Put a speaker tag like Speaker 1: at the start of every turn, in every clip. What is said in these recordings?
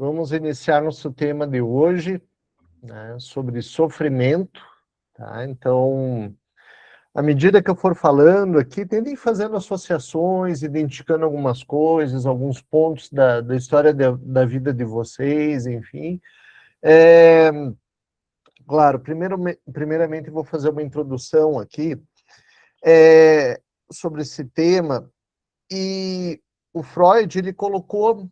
Speaker 1: Vamos iniciar nosso tema de hoje, né, sobre sofrimento, tá? Então, à medida que eu for falando aqui, tentem fazendo associações, identificando algumas coisas, alguns pontos da história da vida de vocês, enfim. Claro, primeiramente eu vou fazer uma introdução aqui sobre esse tema, e o Freud, ele colocou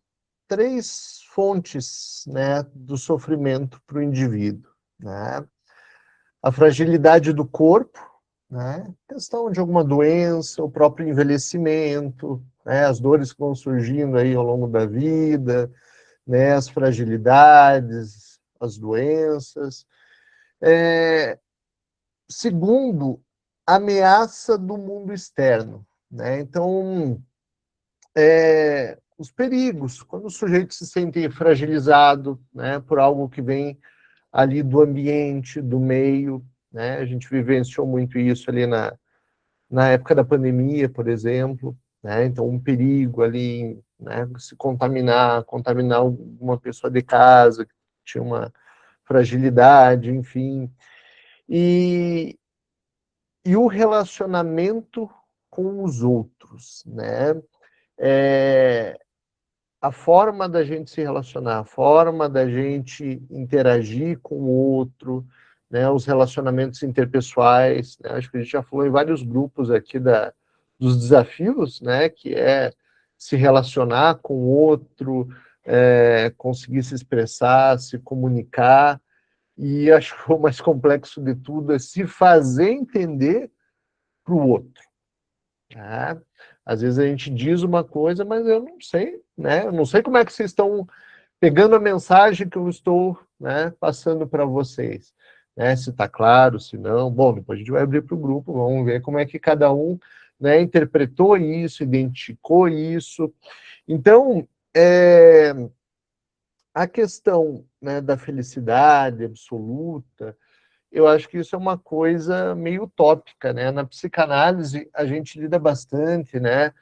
Speaker 1: 3 fontes, né, do sofrimento para o indivíduo, né? A fragilidade do corpo, né? Questão de alguma doença, o próprio envelhecimento, né? As dores que vão surgindo aí ao longo da vida, né? As fragilidades, as doenças. Segundo, a ameaça do mundo externo, né? Então, os perigos, quando o sujeito se sente fragilizado, né, por algo que vem ali do ambiente, do meio, né? A gente vivenciou muito isso ali na época da pandemia, por exemplo, né? Então, um perigo ali, né, se contaminar uma pessoa de casa que tinha uma fragilidade, enfim. E, e o relacionamento com os outros, né? É, a forma da gente se relacionar, a forma da gente interagir com o outro, né, os relacionamentos interpessoais, né, acho que a gente já falou em vários grupos aqui dos desafios, né, que é se relacionar com o outro, conseguir se expressar, se comunicar, e acho que o mais complexo de tudo é se fazer entender para o outro. É, às vezes a gente diz uma coisa, mas eu não sei, né? Eu não sei como é que vocês estão pegando a mensagem que eu estou, né, passando para vocês, né? Se está claro, se não. Bom, depois a gente vai abrir para o grupo, vamos ver como é que cada um, né, interpretou isso, identificou isso. Então, a questão, né, da felicidade absoluta, eu acho que isso é uma coisa meio utópica, né? Na psicanálise, a gente lida bastante, né?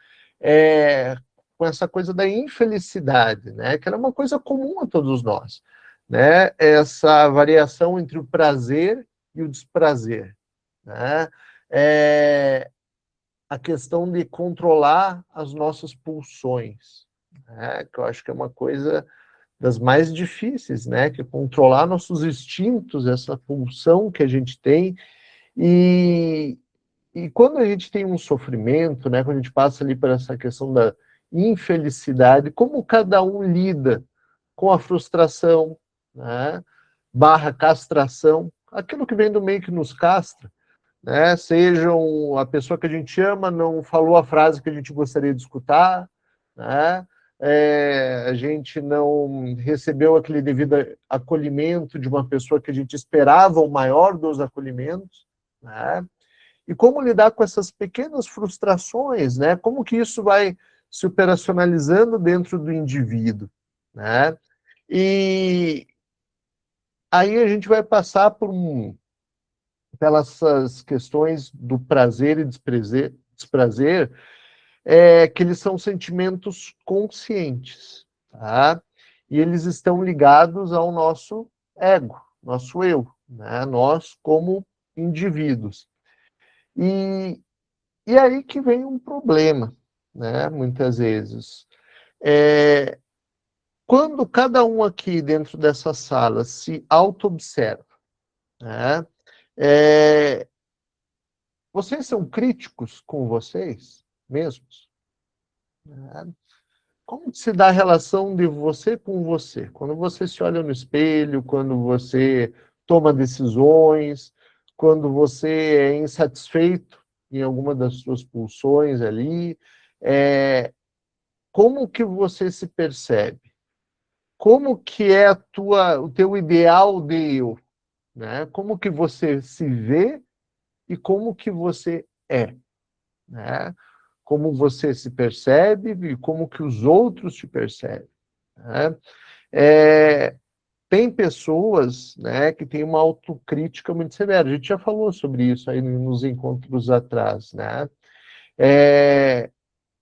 Speaker 1: Com essa coisa da infelicidade, né? Que era uma coisa comum a todos nós, né? Essa variação entre o prazer e o desprazer, né? É, a questão de controlar as nossas pulsões, né? Que eu acho que é uma coisa das mais difíceis, né? Que é controlar nossos instintos, essa pulsão que a gente tem. E, e quando a gente tem um sofrimento, né? Quando a gente passa ali por essa questão da infelicidade, como cada um lida com a frustração, né? Barra castração, aquilo que vem do meio que nos castra, né? Sejam a pessoa que a gente ama não falou a frase que a gente gostaria de escutar, né? A gente não recebeu aquele devido acolhimento de uma pessoa que a gente esperava o maior dos acolhimentos, né? E como lidar com essas pequenas frustrações, né? Como que isso vai se operacionalizando dentro do indivíduo, né? E aí a gente vai passar pelas questões do prazer e desprazer, que eles são sentimentos conscientes, tá? E eles estão ligados ao nosso ego, nosso eu, né? Nós como indivíduos. E, e aí que vem um problema, né? Muitas vezes. Quando cada um aqui dentro dessa sala se auto-observa, né? É, vocês são críticos com vocês mesmos? Né? Como se dá a relação de você com você? Quando você se olha no espelho, quando você toma decisões, quando você é insatisfeito em alguma das suas pulsões ali, como que você se percebe? Como que é o teu ideal de eu? Né? Como que você se vê e como que você é? Né? Como você se percebe e como que os outros te percebem, né? Tem pessoas, né, que têm uma autocrítica muito severa. A gente já falou sobre isso aí nos encontros atrás, né?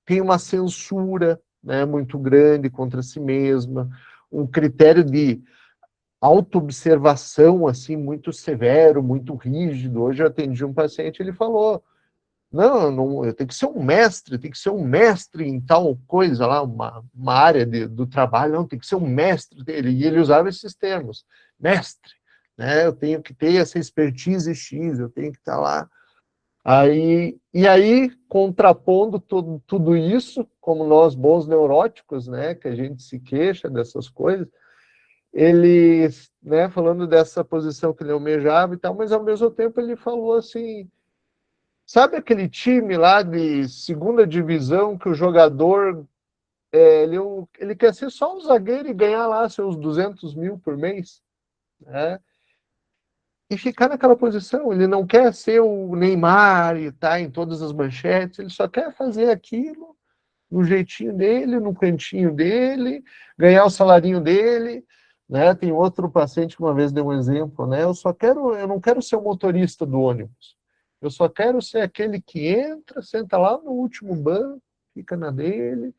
Speaker 1: Tem uma censura, né, muito grande contra si mesma, um critério de autoobservação, assim, muito severo, muito rígido. Hoje eu atendi um paciente, ele falou, não, eu tenho que ser um mestre, tem que ser um mestre em tal coisa lá, uma área do trabalho, não, tem que ser um mestre dele, e ele usava esses termos, mestre, né, eu tenho que ter essa expertise X, eu tenho que estar lá. E aí, contrapondo tudo isso, como nós bons neuróticos, né, que a gente se queixa dessas coisas, ele, né, falando dessa posição que ele almejava e tal, mas ao mesmo tempo ele falou assim, sabe aquele time lá de segunda divisão que o jogador, ele quer ser só um zagueiro e ganhar lá seus 200 mil por mês, né? E ficar naquela posição. Ele não quer ser o Neymar e tá em todas as manchetes, ele só quer fazer aquilo no jeitinho dele, no cantinho dele, ganhar o salarinho dele, né? Tem outro paciente que uma vez deu um exemplo, né? Eu não quero ser o motorista do ônibus. Eu só quero ser aquele que entra, senta lá no último banco, fica na dele,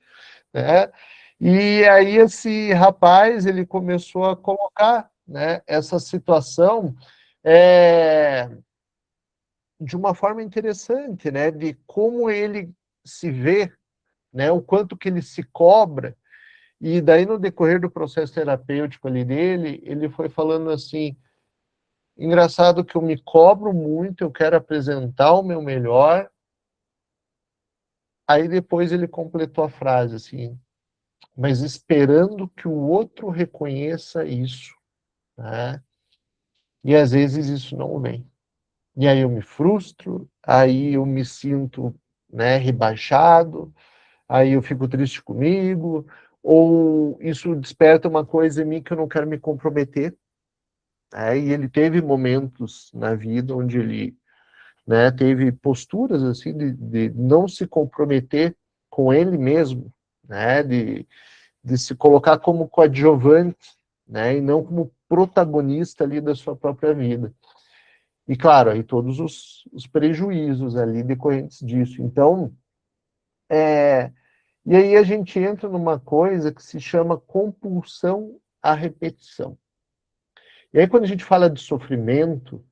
Speaker 1: né? E aí esse rapaz, ele começou a colocar, né, essa situação é, de uma forma interessante, né, de como ele se vê, né, o quanto que ele se cobra, e daí no decorrer do processo terapêutico ali dele, ele foi falando assim, engraçado que eu me cobro muito, eu quero apresentar o meu melhor, aí depois ele completou a frase assim, mas esperando que o outro reconheça isso, né? E às vezes isso não vem. E aí eu me frustro, aí eu me sinto, né, rebaixado, aí eu fico triste comigo, ou isso desperta uma coisa em mim que eu não quero me comprometer. Né? E ele teve momentos na vida onde ele, né, teve posturas assim de não se comprometer com ele mesmo, né, de se colocar como coadjuvante, né, e não como protagonista ali da sua própria vida. E claro, aí todos os prejuízos ali decorrentes disso. Então, e aí a gente entra numa coisa que se chama compulsão à repetição. E aí quando a gente fala de sofrimento,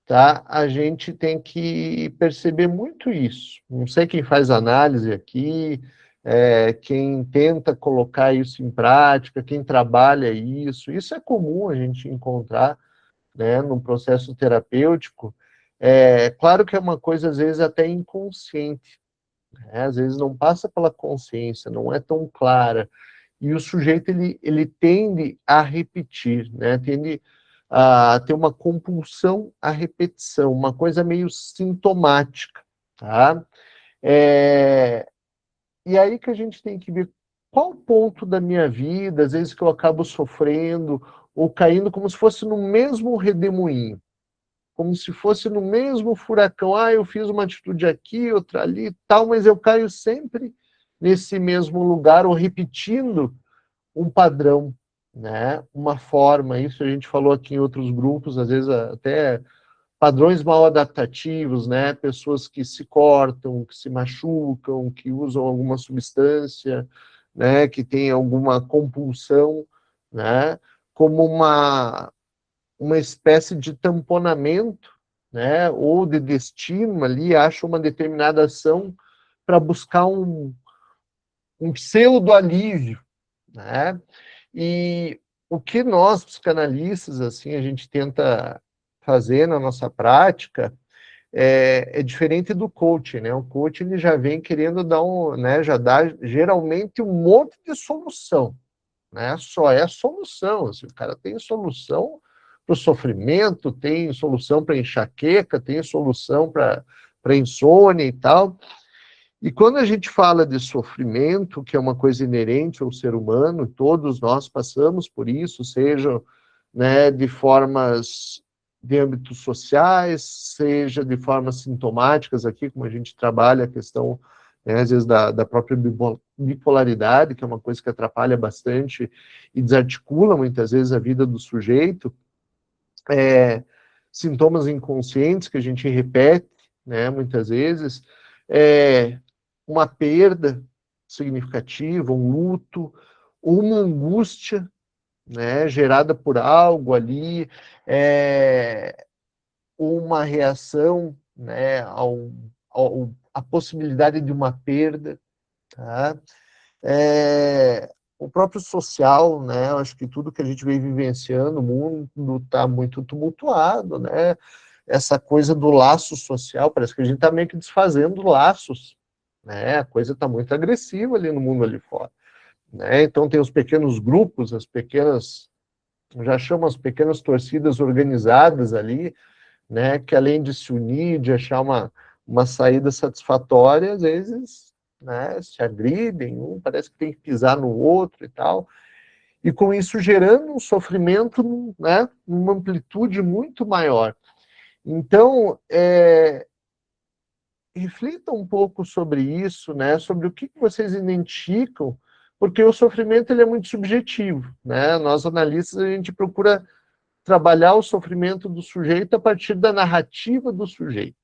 Speaker 1: tá, a gente tem que perceber muito isso. Não sei quem faz análise aqui, quem tenta colocar isso em prática, quem trabalha isso. Isso é comum a gente encontrar, né, no processo terapêutico. É claro que é uma coisa às vezes até inconsciente, né? Às vezes não passa pela consciência, não é tão clara, e o sujeito ele tende a repetir, né? Tende a ter uma compulsão à repetição, uma coisa meio sintomática, tá? É, e aí que a gente tem que ver qual ponto da minha vida, às vezes que eu acabo sofrendo ou caindo como se fosse no mesmo redemoinho, como se fosse no mesmo furacão. Ah, eu fiz uma atitude aqui, outra ali, tal, mas eu caio sempre nesse mesmo lugar ou repetindo um padrão, né? Uma forma. Isso a gente falou aqui em outros grupos, às vezes até padrões mal adaptativos, né? Pessoas que se cortam, que se machucam, que usam alguma substância, né? Que tem alguma compulsão, né? Como uma espécie de tamponamento, né, ou de destino ali, acha uma determinada ação para buscar um pseudo-alívio, né? E o que nós, psicanalistas, assim, a gente tenta fazer na nossa prática é diferente do coaching, né? O coaching ele já vem querendo dar né, já dá geralmente um monte de solução, né? Só é solução. Assim, o cara tem solução para o sofrimento, tem solução para enxaqueca, tem solução para insônia e tal. E quando a gente fala de sofrimento, que é uma coisa inerente ao ser humano, todos nós passamos por isso, seja, né, de formas de âmbitos sociais, seja de formas sintomáticas aqui, como a gente trabalha a questão, né, às vezes, da própria bipolaridade, que é uma coisa que atrapalha bastante e desarticula muitas vezes a vida do sujeito, sintomas inconscientes que a gente repete, né, muitas vezes, uma perda significativa, um luto, ou uma angústia, né, gerada por algo ali, uma reação, né, à possibilidade de uma perda, tá? O próprio social, né? Eu acho que tudo que a gente vem vivenciando, o mundo está muito tumultuado, né? Essa coisa do laço social, parece que a gente está meio que desfazendo laços, né? A coisa está muito agressiva ali no mundo ali fora, né? Então tem os pequenos grupos, as pequenas, já chamo as pequenas torcidas organizadas ali, né? Que além de se unir, de achar uma saída satisfatória, às vezes, né, se agridem, um parece que tem que pisar no outro e tal, e com isso gerando um sofrimento, né, numa amplitude muito maior. Então, reflitam um pouco sobre isso, né, sobre o que vocês identificam, porque o sofrimento ele é muito subjetivo, né? Nós analistas a gente procura trabalhar o sofrimento do sujeito a partir da narrativa do sujeito,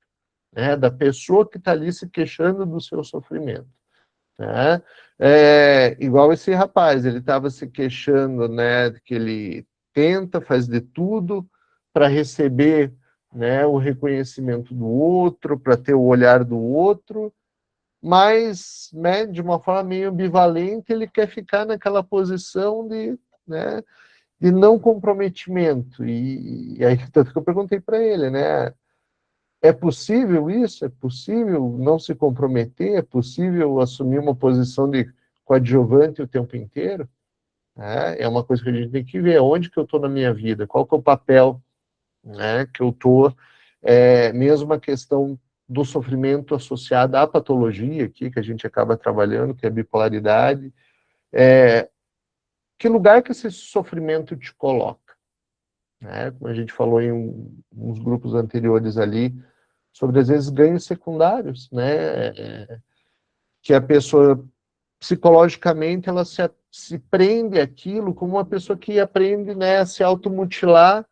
Speaker 1: né, da pessoa que está ali se queixando do seu sofrimento. Né? Igual esse rapaz, ele estava se queixando, né, que ele tenta, faz de tudo para receber, né, o reconhecimento do outro, para ter o olhar do outro, mas, né, de uma forma meio ambivalente, ele quer ficar naquela posição de, né, de não comprometimento. E aí, tanto que eu perguntei para ele, né, é possível isso? É possível não se comprometer? É possível assumir uma posição de coadjuvante o tempo inteiro? É uma coisa que a gente tem que ver. Onde que eu estou na minha vida? Qual que é o papel, né, que eu estou? Mesmo a questão do sofrimento associado à patologia aqui, que a gente acaba trabalhando, que é a bipolaridade. Que lugar que esse sofrimento te coloca? Né? Como a gente falou em uns grupos anteriores ali, sobre, às vezes, ganhos secundários, né? Que a pessoa, psicologicamente, ela se prende àquilo como uma pessoa que aprende, né, a se automutilar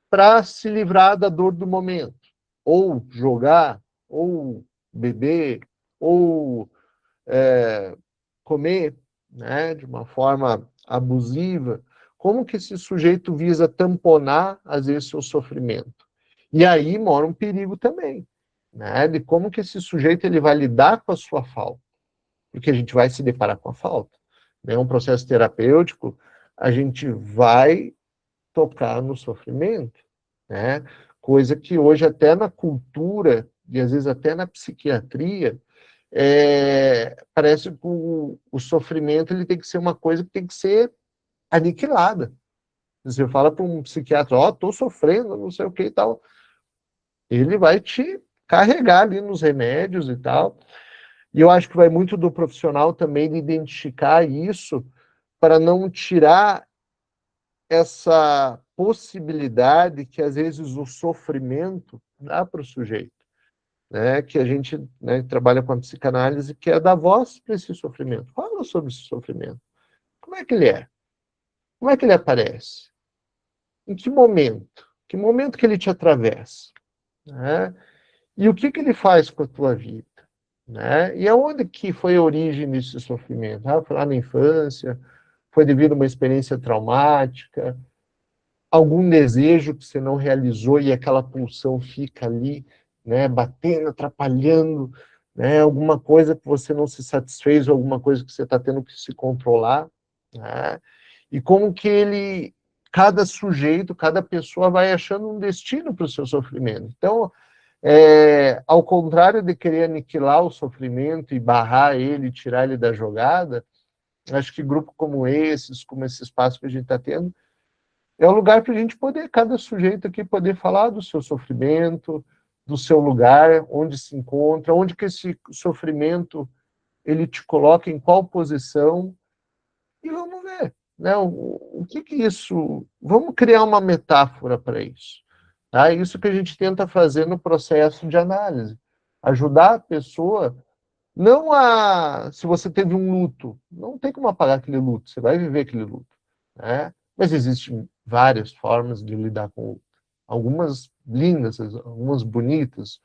Speaker 1: para se livrar da dor do momento. Ou jogar, ou beber, ou comer, né, de uma forma abusiva. Como que esse sujeito visa tamponar, às vezes, seu sofrimento? E aí mora um perigo também, né, de como que esse sujeito ele vai lidar com a sua falta, porque a gente vai se deparar com a falta. É um processo terapêutico, a gente vai tocar no sofrimento, né? Coisa que hoje até na cultura e às vezes até na psiquiatria parece que o sofrimento ele tem que ser uma coisa que tem que ser aniquilada. Você fala para um psiquiatra, ó, tô sofrendo, não sei o que e tal, ele vai te carregar ali nos remédios e tal. E eu acho que vai muito do profissional também de identificar isso para não tirar essa possibilidade que às vezes o sofrimento dá para o sujeito, né? Que a gente, né, trabalha com a psicanálise, que é dar voz para esse sofrimento. Fala sobre esse sofrimento. Como é que ele é? Como é que ele aparece? Em que momento? Que momento que ele te atravessa? Né? E o que que ele faz com a tua vida? Né? E aonde que foi a origem desse sofrimento? Foi lá na infância? Foi devido a uma experiência traumática? Algum desejo que você não realizou e aquela pulsão fica ali, né, batendo, atrapalhando, né, alguma coisa que você não se satisfez, ou alguma coisa que você está tendo que se controlar, né? E como que cada sujeito, cada pessoa vai achando um destino para o seu sofrimento. Então, ao contrário de querer aniquilar o sofrimento e barrar ele, tirar ele da jogada, acho que grupo como esses, como esse espaço que a gente está tendo, é um lugar para a gente poder, cada sujeito aqui, poder falar do seu sofrimento, do seu lugar, onde se encontra, onde que esse sofrimento ele te coloca, em qual posição, e vamos ver, né, o que que isso... Vamos criar uma metáfora para isso. Tá? É isso que a gente tenta fazer no processo de análise. Ajudar a pessoa, não a... Se você teve um luto, não tem como apagar aquele luto, você vai viver aquele luto, né? Mas existem várias formas de lidar com o luto. Algumas lindas, algumas bonitas,